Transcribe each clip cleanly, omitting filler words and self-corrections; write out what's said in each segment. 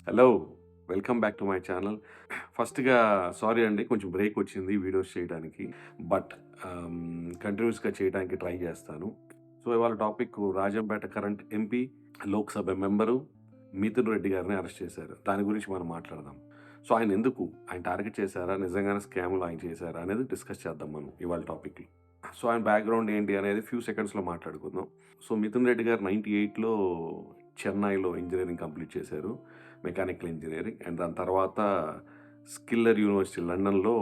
Hello! Welcome back to my channel. ఫస్ట్‌గా sorry అండి. కొంచెం బ్రేక్ వచ్చింది వీడియోస్ చేయడానికి. బట్ కంటిన్యూయస్‌గా చేయడానికి ట్రై చేస్తాను. సో, ఇవాళ topic Rajampet current MP, Lok Sabha member Mithun Reddy గారిని అరెస్ట్ చేశారు. దాని గురించి మనం మాట్లాడదాం. సో, ఆయన టార్గెట్ చేశారా? నిజంగానే స్కామ్‌లు ఆయన చేశారా? అనేది డిస్కస్ చేద్దాం మనం ఇవాళ టాపిక్‌లో. సో, ఆయన బ్యాక్‌గ్రౌండ్ ఏంటి అనేది ఫ్యూ సెకండ్స్‌లో మాట్లాడుకుందాం. సో, మిథున్ రెడ్డి గారు 98లో చెన్నైలో ఇంజినీరింగ్ కంప్లీట్ చేశారు. Mechanical engineering. అండ్ దాని తర్వాత స్కిల్లర్ యూనివర్సిటీ లండన్‌లో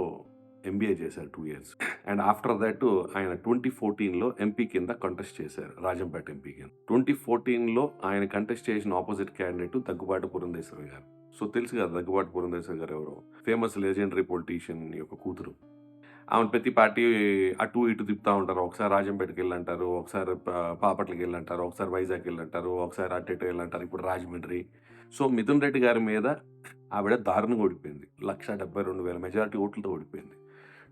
ఎంబీఏ చేశారు 2 ఇయర్స్. అండ్ ఆఫ్టర్ దట్ ఆయన 2014లో ఎంపీ కింద కంటెస్ట్ చేశారు. రాజంపేట ఎంపీ కింద. 2014లో ఆయన కంటెస్ట్ చేసిన అపోజిట్ క్యాండిడేట్ దగ్గుబాటి పురంధేశ్వరి గారు. సో, తెలుసు కదా దగ్గుబాటి పురంధేశ్వరి గారు ఎవరో. ఫేమస్ లెజెండరీ పొలిటీషియన్ యొక్క కూతురు. ఆమెను ప్రతి పార్టీ అటు ఇటు తిప్పుతా ఉంటారు. ఒకసారి రాజంపేటకెళ్ళంటారు, ఒకసారి బాపట్లకెళ్ళంటారు, ఒకసారి వైజాగ్‌కెళ్ళంటారు, ఒకసారి అటు ఇటు ఎళ్ళంటారు. ఇప్పుడు రాజమండ్రి. సో, మిథున్ రెడ్డి గారి మీద ఆవిడ దారుణంగా ఓడిపోయింది. 1,72,000 మెజారిటీ ఓట్లతో ఓడిపోయింది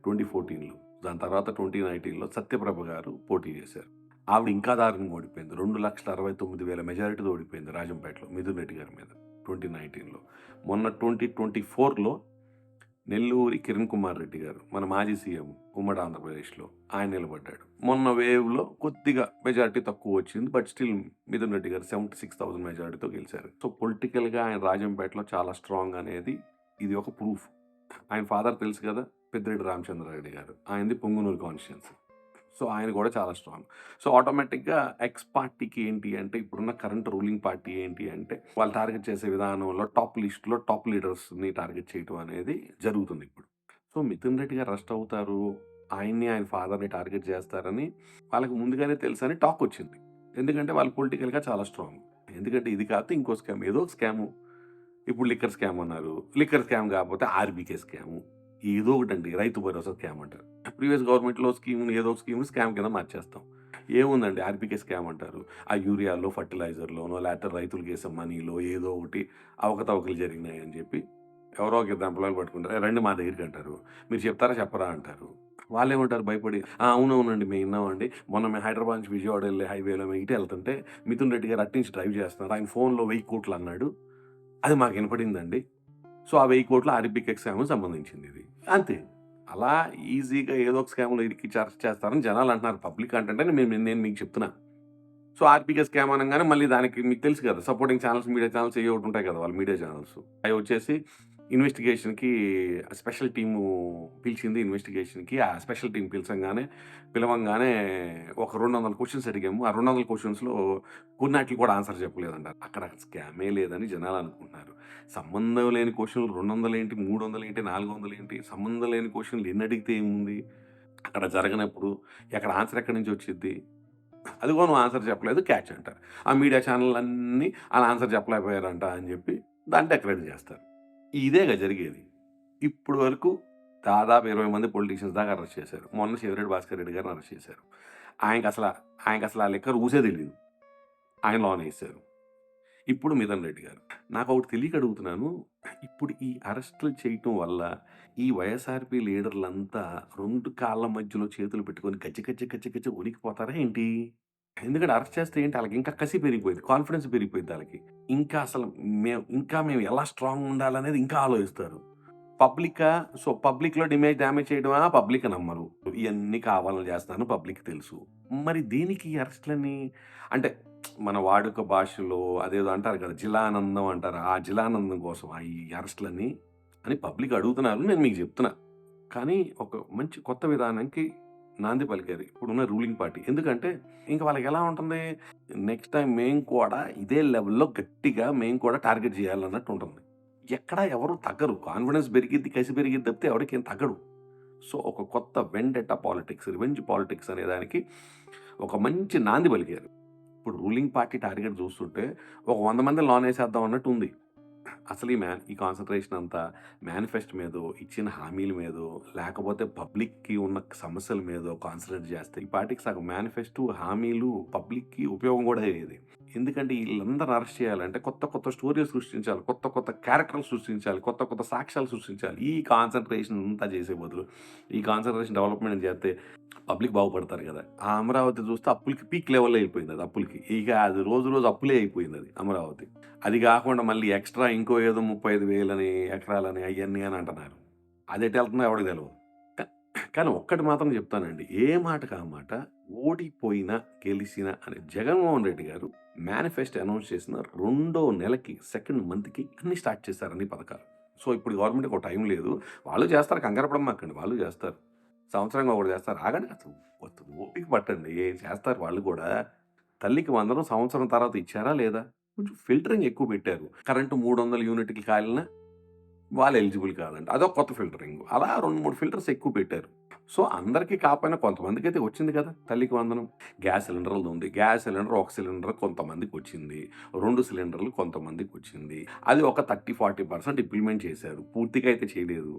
2014లో. దాని తర్వాత 2019లో సత్యప్రభ గారు పోటీ చేశారు. ఆవిడ ఇంకా దారుణంగా ఓడిపోయింది. 2,69,000 మెజారిటీతో ఓడిపోయింది రాజంపేటలో మిథున్ రెడ్డి గారి మీద 2019లో. మొన్న 2024లో నెల్లూరి కిరణ్ కుమార్ రెడ్డి గారు, మన మాజీ సీఎం ఉమ్మడి ఆంధ్రప్రదేశ్‌లో ఆయన నిలబడ్డాడు. మొన్న వేవ్‌లో కొద్దిగా మెజారిటీ తక్కువొచ్చింది. బట్ స్టిల్ మిథున్ రెడ్డి గారు 76,000 మెజారిటీతో గెలిచారు. సో, పొలిటికల్‌గా ఆయన రాజంపేటలో చాలా స్ట్రాంగ్ అనేది ఇది ఒక ప్రూఫ్. ఆయన ఫాదర్ తెలుసు కదా! పెద్దిరెడ్డి రామచంద్రారెడ్డి గారు. ఆయనది పొంగునూరు కాన్స్టిట్యుయెన్సీ. సో, ఆయన గూడా చాలా స్ట్రాంగ్. సో, ఆటోమేటిక్‌గా ఎక్స్ పార్టీకి ఏంటి అంటే, ఇప్పుడున్న కరెంట్ రూలింగ్ పార్టీ ఏంటి అంటే, వాళ్ళు టార్గెట్ చేసే విధానంలో టాప్ లిస్ట్‌లో టాప్ లీడర్స్‌ని టార్గెట్ చేయటం అనేది జరుగుతుంది ఇప్పుడు. సో, మిథున్ రెడ్డి గారు అరెస్ట్ అవుతారు. ఆయన ఫాదర్‌ని టార్గెట్ చేస్తారని వాళ్ళకి ముందుగానే తెలుసని టాకొచ్చింది. ఎందుకంటే వాళ్ళు పొలిటికల్‌గా చాలా స్ట్రాంగ్. ఎందుకంటే ఇది కాకపోతే ఇంకో స్కామ్ ఏదో ఒక స్కాము. ఇప్పుడు లిక్కర్ స్కామ్ అన్నారు. లిక్కర్ స్కామ్ కాకపోతే ఆర్‌బీకే స్కాము. ఏదో ఒకటండి. రైతు భరోసా స్కామ్ అంటారు. ప్రీవియస్ గవర్నమెంట్‌లో స్కీమ్‌ని ఏదో ఒక స్కామ్ కింద మార్చేస్తాం. ఏముందండి ఆర్‌బీకే స్కామ్ అంటారు. ఆ యూరియాలో, ఫర్టిలైజర్‌లోనో లేకపోతే రైతులకేసే మనీలో ఏదో ఒకటి అవకతవకలు జరిగినాయని చెప్పి ఎవరో ఒక ఇద్దరు ఎంప్లాయీలు పట్టుకుంటారు. రండి మా దగ్గరికి అంటారు. మీరు చెప్తారా చెప్పరా అంటారు. వాళ్ళేమంటారు భయపడి, అవునవునండి మేము విన్నామండి. మొన్న మేము హైదరాబాద్ నుంచి విజయవాడ వెళ్ళే హైవేలో మేము ఇటే వెళ్తుంటే మిథున్ రెడ్డి గారు అటు నుంచి డ్రైవ్ చేస్తున్నారు. ఆయన ఫోన్‌లో 1000,00,00,000 అన్నాడు. అది మాకు వినపడిందండి. సో, ఆ 1000,00,00,000 ఆర్‌బీకే స్కామ్‌కి సంబంధించిందిది. అంతే. అలా ఈజీగా ఏదో ఒక స్కామ్‌లో ఇరికిచ్చి అరెస్ట్ చేస్తారని జనాలంటున్నారు. పబ్లిక్ అంటే నేను మీకు చెప్తున్నా. సో, ఆర్‌బీకే స్కామ్ అనంగానే మళ్ళీ దానికి మీకు తెలుసు కదా! సపోర్టింగ్ ఛానెల్స్, మీడియా ఛానెల్స్ ఏయో ఒకటి ఉంటాయి కదా! వాళ్ళ మీడియా ఛానెల్స్. అయి వచ్చేసి ఇన్వెస్టిగేషన్‌కి స్పెషల్ టీము పిలిచింది ఇన్వెస్టిగేషన్‌కి. ఆ స్పెషల్ టీమ్ పిలవంగానే ఒక 200 క్వెషన్స్ అడిగాము. ఆ 200 క్వెషన్స్‌లో కొన్నాటికి కూడా ఆన్సర్ చెప్పలేదంట. అక్కడ స్కామే లేదని జనాలు అనుకుంటున్నారు. సంబంధం లేని క్వెషన్‌లు 200 ఏంటి, 300 ఏంటి, 400 ఏంటి, సంబంధం లేని క్వెషన్‌లు ఎన్ని అడిగితే ఏముంది? అక్కడ జరగనప్పుడు అక్కడ ఆన్సర్ ఎక్కడి నుంచి వచ్చిద్ది? అదిగో నువ్వు ఆన్సర్ చెప్పలేదు క్యాచ్ అంటారు. ఆ మీడియా ఛానెళ్ళన్నీ ఆళ్ళు ఆన్సర్ చెప్పలేకపోయారంట అని చెప్పి దాన్ని డెకరేట్ చేస్తారు. ఇదేగా జరిగేది. ఇప్పుడు వరకు దాదాపు 20 మంది పొలిటీషియన్స్ దాకా అరెస్ట్ చేశారు. మొన్న చెవిరెడ్డి భాస్కర్ రెడ్డి గారిని అరెస్ట్ చేశారు. ఆయనకసల ఆయనకసల ఆ లిక్కర్ ఊసే తెలీదు. ఆయన లోనేశారు. ఇప్పుడు మిథున్ రెడ్డి గారు. నాకొకటి తెలియక అడుగుతున్నాను. ఇప్పుడు ఈ అరెస్ట్‌లు చేయటం వల్ల ఈ వైఎస్ఆర్‌పీ లీడర్‌లంతా 2 కాళ్ళ మధ్యలో చేతులు పెట్టుకొని గజ్జ గజ్జ గజ్జ గజ్జ వణికిపోతారా ఏంటి? ఎందుకంటే అరెస్ట్ చేస్తే ఏంటి ఆళ్ళకి ఇంకా కసి పెరిగిపోయిద్ది. కాన్ఫిడెన్స్ పెరిగిపోయిద్ది ఆళ్ళకి. ఇంకా అసలు మేము ఎలా స్ట్రాంగ్‌గా ఉండాలనేది ఇంకా ఆలోచిస్తారు. పబ్లికా సో, పబ్లిక్‌లో ఇమేజ్ డ్యామేజ్ చేయడమా పబ్లిక్ నమ్మరు. ఇయన్నీ కావాలని చేస్తున్నారని పబ్లిక్‌కి తెలుసు. మరి దేనికి ఈ అరెస్ట్‌లని? అంటే మన వాడుక భాషలో అదేదో అంటారు కదా! జిలానందం అంటారు. ఆ జిలానందం కోసమా ఈ అరెస్ట్‌లని అని పబ్లిక్ అడుగుతున్నారు. నేను మీకు చెప్తున్నా. కానీ ఒక మంచి కొత్త విధానానికి నాంది పలికారు. ఇప్పుడున్న రూలింగ్ పార్టీ. ఎందుకంటే ఇంక వాళ్ళకెలా ఉంటుంది? నెక్స్ట్ టైమ్ మేము కూడా ఇదే లెవెల్‌లో గట్టిగా మేము కూడా టార్గెట్ చేయాలన్నట్టు ఉంటుంది. ఎక్కడ ఎవరు తగ్గరు. కాన్ఫిడెన్స్ పెరిగిద్ది, కసి పెరిగిద్ది తప్పితే ఎవరికేం తగ్గడు. సో, ఒక కొత్త వెండెటా పాలిటిక్స్, రివెంజ్ పాలిటిక్స్ అనే దానికి ఒక మంచి నాంది పలికారు. ఇప్పుడు రూలింగ్ పార్టీ టార్గెట్ చూస్తుంటే ఒక 100 మందిని లోనేసేద్దాం అన్నట్టు ఉంది. అసలు ఈ కాన్సంట్రేషన్ అంతా మేనిఫెస్టో మీదో, ఇచ్చిన హామీల మీదో, లేకపోతే పబ్లిక్‌కి ఉన్న సమస్యల మీదో కాన్సంట్రేట్ చేస్తే, ఈ పార్టీకి సగం మేనిఫెస్టో, హామీలు పబ్లిక్‌కి ఉపయోగం కూడా అయ్యేది. ఎందుకంటే ఈళ్ళందరిని అరెస్ట్ చేయాలంటే కొత్త కొత్త స్టోరీలు సృష్టించాలి. కొత్త కొత్త క్యారెక్టర్లు సృష్టించాలి. కొత్త కొత్త సాక్ష్యాలు సృష్టించాలి. ఈ కాన్సంట్రేషన్ అంతా చేసే బదులు, ఈ కాన్సంట్రేషన్ డెవలప్‌మెంట్ చేస్తే పబ్లిక్ బాగుపడతారు కదా! ఆ అమరావతి చూస్తే అప్పులకి పీక్ లెవెల్‌లో అయిపోయింది అది అప్పులకి. ఇక అది రోజు రోజు అప్పులే అయిపోయింది అది అమరావతి. అది కాకుండా మళ్ళీ ఎక్స్‌ట్రా ఇంకో ఏదో 35,000 ఎకరాలని అయన్నీ అని అంటున్నారు. అదెటెళ్తుందో ఎవడికి తెలవదు. క కానీ ఒక్కటి మాత్రం చెప్తానండి. ఏ మాటకి ఆ మాట ఓడిపోయినా, గెలిసినా అని జగన్మోహన్ రెడ్డి గారు మేనిఫెస్టో అనౌన్స్ చేసిన రెండో నెలకి, సెకండ్ మంత్‌కి అన్నీ స్టార్ట్ చేశారు అన్ని పథకాలు. సో, ఇప్పుడు గవర్నమెంట్‌కి ఒక టైం లేదు. వాళ్ళు చేస్తారు కంగారు పడమాకండి. వాళ్ళు చేస్తారు. సంవత్సరానికి ఒకటి చేస్తారు. ఆగండి అసలు ఓపిక పట్టండి. చేస్తారు వాళ్ళు కూడా. తల్లికి వందనం సంవత్సరం తర్వాత ఇచ్చారా లేదా? కొంచెం ఫిల్టరింగ్ ఎక్కువ పెట్టారు. కరెంటు 300 యూనిట్‌లకి కాలినా వాళ్ళు ఎలిజిబుల్ కాదంట. అదొక కొత్త ఫిల్టరింగ్. అలా 2, 3 ఫిల్టర్స్ ఎక్కువ పెట్టారు. సో, అందరికి కాకపోయినా కొంతమందికైతే వచ్చింది కదా! తల్లికి వందనం. గ్యాస్ సిలిండర్‌లదుంది. గ్యాస్ సిలిండర్ ఒక సిలిండర్ కొంతమందికొచ్చింది. 2 సిలిండర్‌లు కొంతమందికొచ్చింది. అది ఒక 30, 40% ఇంప్లిమెంట్ చేశారు. పూర్తిగా అయితే చేయలేదు.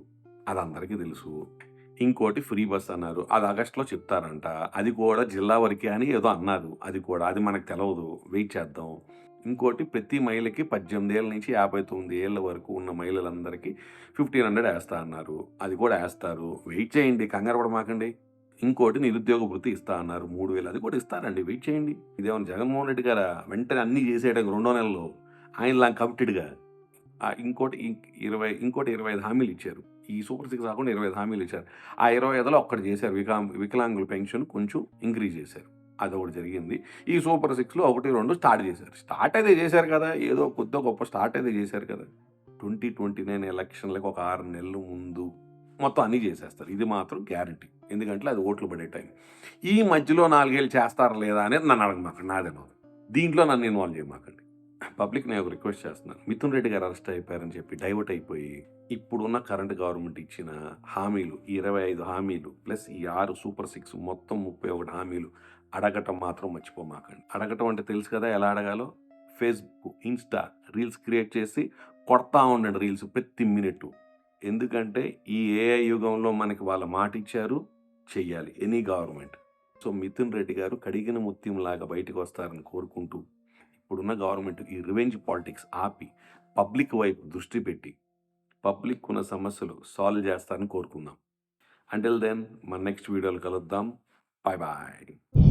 అది అందరికీ తెలుసు. ఇంకోటి ఫ్రీ బస్ అన్నారు. అది ఆగస్ట్‌లో చెప్తారంట. అది కూడా జిల్లా వరకే అని ఏదో అన్నారు. అది కూడా. అది మనకు తెలవదు. వెయిట్ చేద్దాం. ఇంకోటి ప్రతి మహిళకి 18 ఏళ్ల నుంచి 59 ఏళ్ల వరకు ఉన్న మహిళలందరికీ 1500 ఏస్తా అన్నారు. అది కూడా ఏస్తారు. వెయిట్ చేయండి. కంగారు పడమాకండి. ఇంకోటి నిరుద్యోగ భృతి ఇస్తా అన్నారు. 3000 అది కూడా ఇస్తారండి. వెయిట్ చేయండి. ఇదేమన్నా జగన్మోహన్ రెడ్డి గారా? వెంటనే అన్నీ చేసేయడానికి రెండో నెలలో ఆయనలాగా కమిటెడ్‌గా. ఇంకోటి 25 హామీలిచ్చారు. ఈ సూపర్ సిక్స్ కాకుండా 25 హామీలిచ్చారు. ఆ 25లో ఒక్కటి చేశారు. వికలాంగుల పెన్షన్ కొంచెం ఇంక్రీజ్ చేశారు. అదొకటి జరిగింది. ఈ సూపర్ సిక్స్‌లో 1, 2 స్టార్ట్ చేశారు. స్టార్ట్ అయితే చేశారు కదా! ఏదో కొద్దో గొప్పో స్టార్ట్ అయితే చేశారు కదా! 2029 ఎలక్షన్‌లకి ఒక 6 నెలలు ముందు మొత్తం అన్నీ చేసేస్తారు. ఇది మాత్రం గ్యారంటీ. ఎందుకంటే అది ఓట్లు పడే టైం. ఈ మధ్యలో 4 ఏళ్ళు చేస్తారా లేదా అనేది నన్ను అడగమాకండి. నాది తెలవదు. దీంట్లో నన్ను ఇన్వాల్వ్ చేయమాకండి. పబ్లిక్‌ని ఒక రిక్వెస్ట్ చేస్తున్నాను. మిథున్ రెడ్డి గారు అరెస్ట్ అయిపోయారని చెప్పి డైవర్ట్ అయిపోయి, ఇప్పుడున్న కరెంట్ గవర్నమెంట్ ఇచ్చిన హామీలు 25 హామీలు ప్లస్ ఈ 6 సూపర్ సిక్స్ మొత్తం 31 హామీలు అడగటం మాత్రం మర్చిపోమాకండి. అడగటం అంటే తెలుసు కదా ఎలా అడగాలో? ఫేస్‌బుక్, ఇన్‌స్టా రీల్స్ క్రియేట్ చేసి కొడతా ఉండండి రీల్స్ ప్రతి మినిటు. ఎందుకంటే ఈ ఏఐ యుగంలో మనకి వాళ్ళ మాటిచ్చారు. చెయ్యాలి any government. So, Mithun Reddy గారు కడిగిన ముత్యంలాగా బయటికొస్తారని కోరుకుంటూ ఇప్పుడున్న గవర్నమెంట్ ఈ రివెంజ్ పాలిటిక్స్ ఆపి, పబ్లిక్ వైపు దృష్టి పెట్టి, పబ్లిక్ ఉన్న సమస్యలు సాల్వ్ చేస్తారని కోరుకుందాం. అంటిల్ దెన్ మన నెక్స్ట్ వీడియోలో కలుద్దాం. Bye bye.